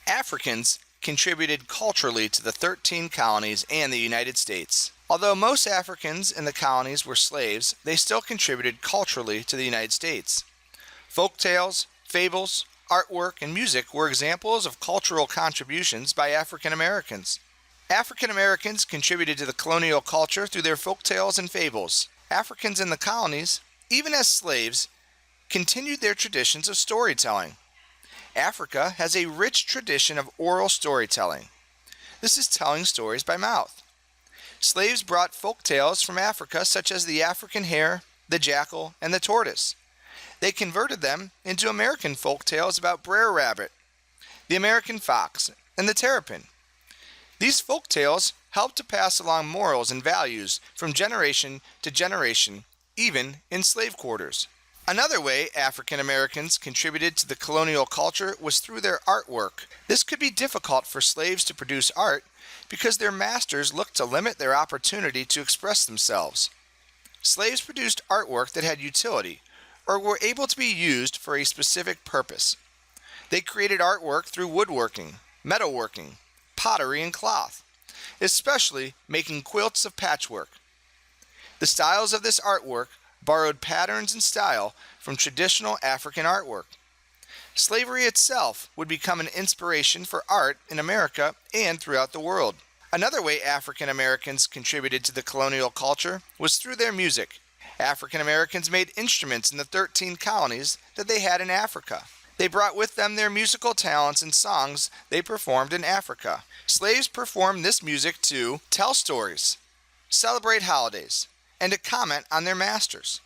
Africans contributed culturally to the 13 colonies and the United States. Although most Africans in the colonies were slaves, they still contributed culturally to the United States. Folk tales, fables, artwork, and music were examples of cultural contributions by African Americans. African Americans contributed to the colonial culture through their folk tales and fables. Africans in the colonies, even as slaves, continued their traditions of storytelling. Africa has a rich tradition of oral storytelling. This is telling stories by mouth. Slaves brought folk tales from Africa, such as the African hare, the jackal, and the tortoise. They converted them into American folk tales about Brer Rabbit, the American fox, and the terrapin. These folk tales helped to pass along morals and values from generation to generation, even in slave quarters. Another way African Americans contributed to the colonial culture was through their artwork. This could be difficult for slaves to produce art because their masters looked to limit their opportunity to express themselves. Slaves produced artwork that had utility or were able to be used for a specific purpose. They created artwork through woodworking, metalworking, pottery, and cloth, especially making quilts of patchwork. The styles of this artwork borrowed patterns and style from traditional African artwork. Slavery itself would become an inspiration for art in America and throughout the world. Another way African Americans contributed to the colonial culture was through their music. African Americans made instruments in the 13 colonies that they had in Africa. They brought with them their musical talents and songs they performed in Africa. Slaves performed this music to tell stories, celebrate holidays, and to comment on their masters.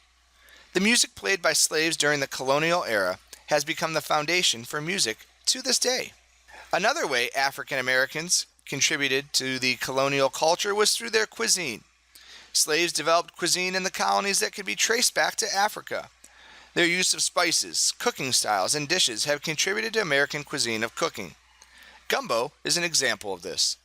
The music played by slaves during the colonial era has become the foundation for music to this day. Another way African Americans contributed to the colonial culture was through their cuisine. Slaves developed cuisine in the colonies that could be traced back to Africa. Their use of spices, cooking styles, and dishes have contributed to American cuisine of cooking. Gumbo is an example of this.